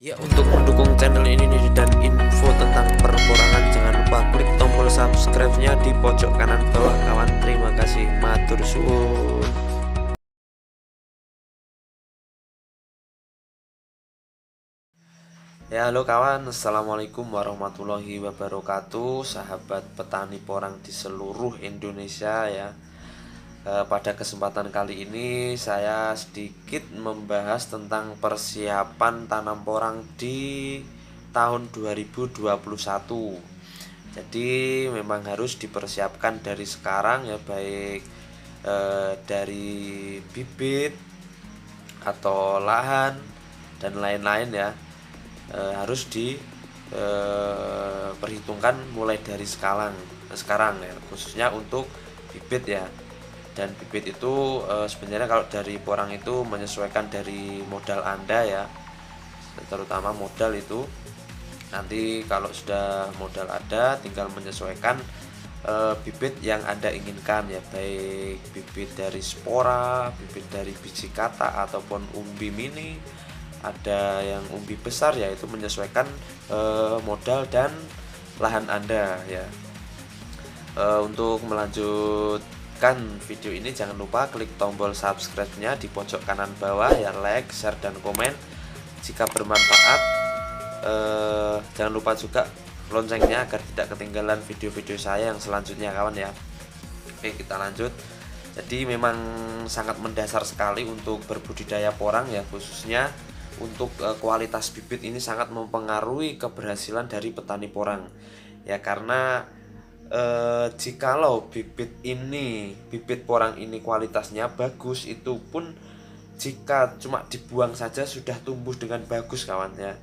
Ya, untuk mendukung channel ini dan info tentang perporangan, jangan lupa klik tombol subscribe-nya di pojok kanan bawah kawan. Terima kasih, matur suwun. Ya, halo kawan, assalamualaikum warahmatullahi wabarakatuh, sahabat petani porang di seluruh Indonesia ya. Pada kesempatan kali ini saya sedikit membahas tentang persiapan tanam porang di tahun 2021. Jadi memang harus dipersiapkan dari sekarang ya, baik dari bibit atau lahan dan lain-lain ya. Harus diperhitungkan mulai dari sekarang ya, khususnya untuk bibit ya. Dan bibit itu sebenarnya kalau dari porang itu menyesuaikan dari modal Anda ya, terutama modal itu nanti kalau sudah modal ada tinggal menyesuaikan bibit yang Anda inginkan ya, baik bibit dari spora, bibit dari biji kata ataupun umbi mini, ada yang umbi besar ya, itu menyesuaikan modal dan lahan Anda ya. Untuk melanjutkan video ini jangan lupa klik tombol subscribe-nya di pojok kanan bawah ya, like, share, dan komen jika bermanfaat. Jangan lupa juga loncengnya agar tidak ketinggalan video-video saya yang selanjutnya kawan ya. Oke, kita lanjut. Jadi memang sangat mendasar sekali untuk berbudidaya porang ya, khususnya untuk kualitas bibit ini sangat mempengaruhi keberhasilan dari petani porang ya, karena jikalau bibit porang ini kualitasnya bagus, itu pun jika cuma dibuang saja sudah tumbuh dengan bagus kawan ya.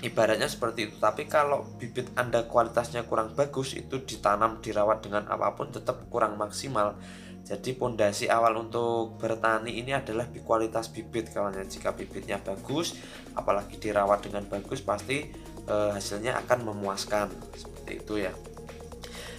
Ibaratnya seperti itu. Tapi kalau bibit Anda kualitasnya kurang bagus, itu ditanam dirawat dengan apapun tetap kurang maksimal. Jadi pondasi awal untuk bertani ini adalah kualitas bibit kawan ya. Jika bibitnya bagus, apalagi dirawat dengan bagus, pasti hasilnya akan memuaskan seperti itu ya.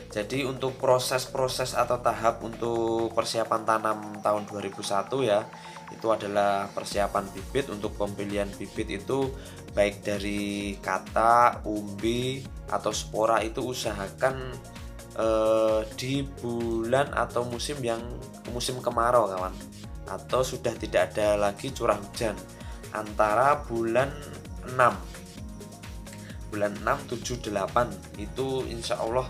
Jadi untuk proses-proses atau tahap untuk persiapan tanam tahun 2001 ya, itu adalah persiapan bibit. Untuk pembelian bibit itu baik dari kata, umbi, atau spora itu usahakan di bulan atau musim kemarau kawan, atau sudah tidak ada lagi curah hujan antara bulan 6, 7, 8 itu insya Allah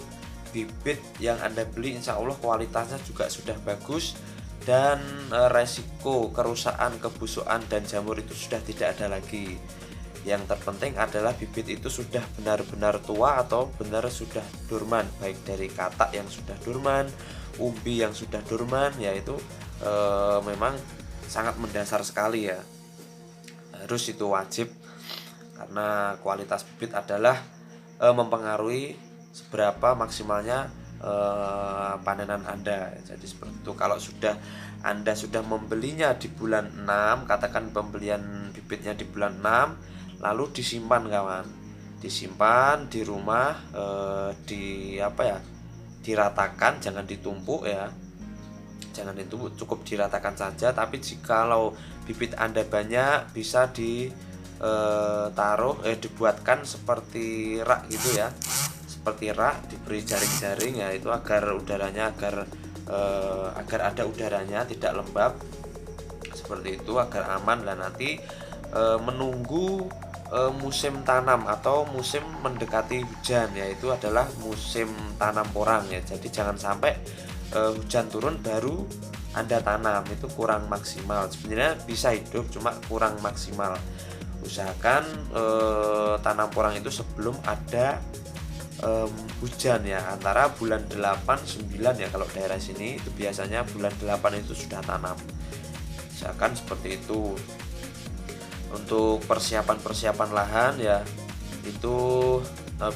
bibit yang Anda beli insya Allah kualitasnya juga sudah bagus, dan resiko kerusakan, kebusukan, dan jamur itu sudah tidak ada lagi. Yang terpenting adalah bibit itu sudah benar-benar tua atau benar sudah dorman, baik dari katak yang sudah dorman, umbi yang sudah dorman, yaitu memang sangat mendasar sekali ya, harus itu wajib, karena kualitas bibit adalah mempengaruhi seberapa maksimalnya panenan Anda. Jadi seperti itu. Kalau Anda sudah membelinya di bulan 6, katakan pembelian bibitnya di bulan 6, lalu disimpan kawan, disimpan di rumah, diratakan, jangan ditumpuk ya, jangan ditumpuk, cukup diratakan saja. Tapi jikalau bibit Anda banyak, bisa dibuatkan seperti rak gitu ya, seperti rak, diberi jaring-jaring ya, itu agar udaranya agar ada udaranya, tidak lembab seperti itu, agar aman. Dan nanti menunggu musim tanam atau musim mendekati hujan, yaitu adalah musim tanam porang ya. Jadi jangan sampai hujan turun baru Anda tanam, itu kurang maksimal. Sebenarnya bisa hidup, cuma kurang maksimal. Usahakan tanam porang itu sebelum ada hujan ya, antara bulan 8, 9 ya, kalau daerah sini itu biasanya bulan 8 itu sudah tanam. Usahakan seperti itu. Untuk persiapan lahan ya, itu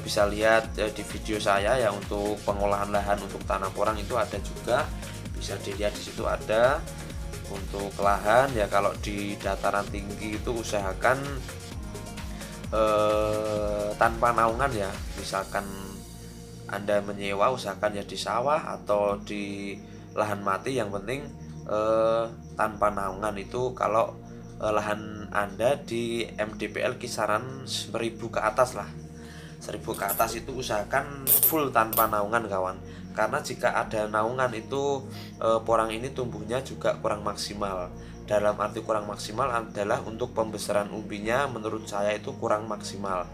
bisa lihat di video saya ya, untuk pengolahan lahan untuk tanam porang itu ada juga, bisa dilihat di situ ada. Untuk lahan ya, kalau di dataran tinggi itu usahakan tanpa naungan ya, misalkan Anda menyewa, usahakan ya di sawah atau di lahan mati, yang penting tanpa naungan. Itu kalau lahan Anda di MDPL kisaran 1000 ke atas lah. 1000 ke atas itu usahakan full tanpa naungan kawan, karena jika ada naungan itu porang ini tumbuhnya juga kurang maksimal. Dalam arti kurang maksimal adalah untuk pembesaran umbinya menurut saya itu kurang maksimal.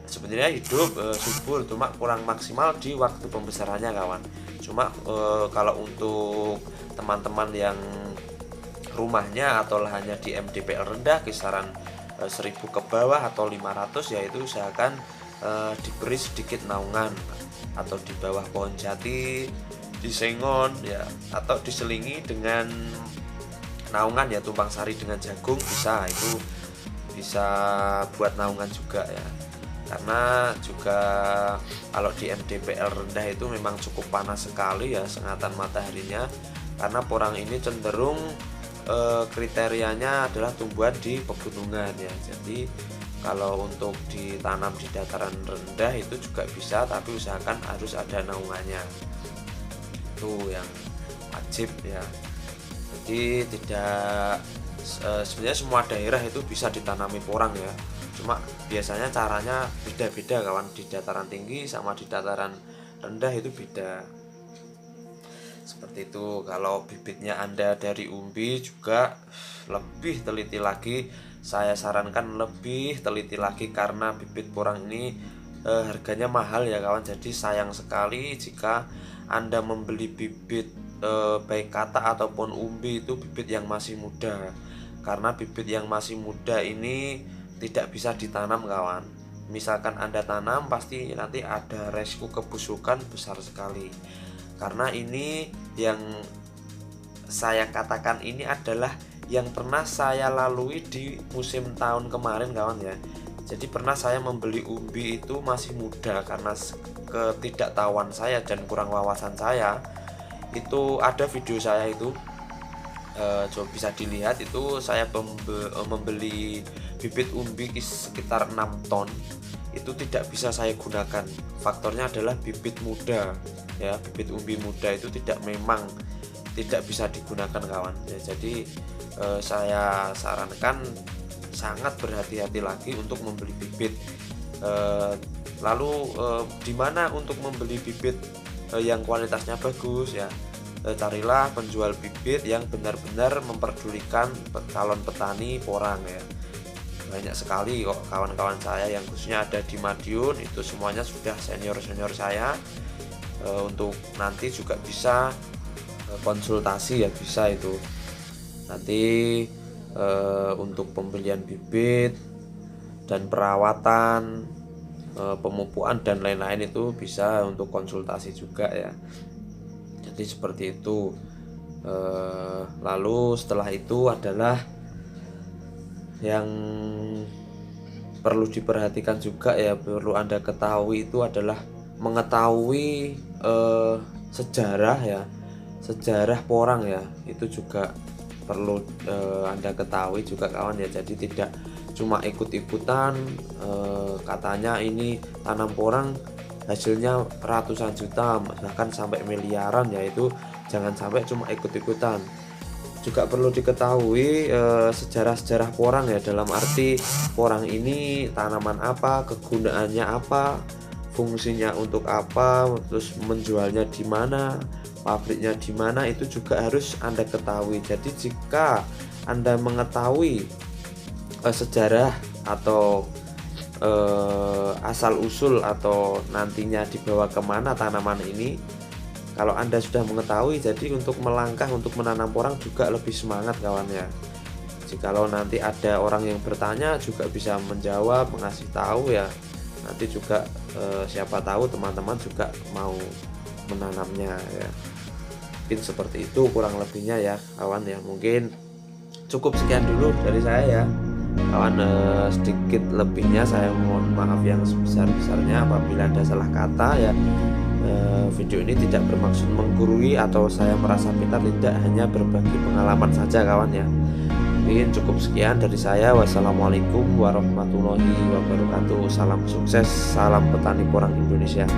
Sebenarnya hidup subur, cuma kurang maksimal di waktu pembesarannya kawan. Cuma kalau untuk teman-teman yang rumahnya atau lahannya di MDPL rendah kisaran 1000 ke bawah atau 500, yaitu usahakan diberi sedikit naungan atau di bawah pohon jati, disengon ya, atau diselingi dengan naungan ya, tumpang sari dengan jagung bisa, itu bisa buat naungan juga ya. Karena juga kalau di MDPL rendah itu memang cukup panas sekali ya sengatan mataharinya, karena porang ini cenderung kriterianya adalah tumbuhan di pegunungan ya. Jadi kalau untuk ditanam di dataran rendah itu juga bisa, tapi usahakan harus ada naungannya, itu yang wajib ya. Jadi tidak sebenarnya semua daerah itu bisa ditanami porang ya, cuma biasanya caranya beda-beda kawan, di dataran tinggi sama di dataran rendah itu beda. Seperti itu. Kalau bibitnya Anda dari umbi juga lebih teliti lagi, saya sarankan lebih teliti lagi, karena bibit porang ini harganya mahal ya kawan. Jadi sayang sekali jika Anda membeli bibit baik kata ataupun umbi itu bibit yang masih muda, karena bibit yang masih muda ini tidak bisa ditanam kawan. Misalkan Anda tanam pasti nanti ada resiko kebusukan besar sekali. Karena ini yang saya katakan ini adalah yang pernah saya lalui di musim tahun kemarin kawan ya. Jadi pernah saya membeli umbi itu masih muda, karena ketidaktahuan saya dan kurang wawasan saya. Itu ada video saya itu, coba bisa dilihat, itu saya membeli bibit umbi sekitar 6 ton. Itu tidak bisa saya gunakan. Faktornya adalah bibit muda ya, bibit umbi muda itu memang tidak bisa digunakan kawan ya. Jadi saya sarankan sangat berhati-hati lagi untuk membeli bibit. Lalu di mana untuk membeli bibit yang kualitasnya bagus ya? Carilah penjual bibit yang benar-benar memperdulikan calon petani porang ya. Banyak sekali kok kawan-kawan saya yang khususnya ada di Madiun, itu semuanya sudah senior-senior saya. Untuk nanti juga bisa konsultasi ya, bisa itu nanti untuk pembelian bibit dan perawatan, pemupukan dan lain-lain itu bisa untuk konsultasi juga ya. Jadi seperti itu. Lalu setelah itu adalah yang perlu diperhatikan juga ya, perlu Anda ketahui itu adalah mengetahui sejarah ya, sejarah porang ya, itu juga perlu Anda ketahui juga kawan ya. Jadi tidak cuma ikut-ikutan, katanya ini tanam porang hasilnya ratusan juta bahkan sampai miliaran ya, itu jangan sampai cuma ikut-ikutan. Juga perlu diketahui sejarah-sejarah porang ya, dalam arti porang ini tanaman apa, kegunaannya apa, fungsinya untuk apa, terus menjualnya di mana, pabriknya di mana, itu juga harus Anda ketahui. Jadi jika Anda mengetahui sejarah atau asal usul atau nantinya dibawa kemana tanaman ini, kalau Anda sudah mengetahui, jadi untuk melangkah untuk menanam porang juga lebih semangat kawan ya. Jikalau nanti ada orang yang bertanya juga bisa menjawab, mengasih tahu ya. Nanti juga siapa tahu teman-teman juga mau menanamnya ya. Mungkin seperti itu kurang lebihnya ya kawan ya. Mungkin cukup sekian dulu dari saya ya kawan. Sedikit lebihnya saya mohon maaf yang sebesar-besarnya apabila ada salah kata ya. Video ini tidak bermaksud menggurui atau saya merasa pintar, tidak, hanya berbagi pengalaman saja kawan ya. Mungkin cukup sekian dari saya. Wassalamualaikum warahmatullahi wabarakatuh. Salam sukses, salam petani porang Indonesia.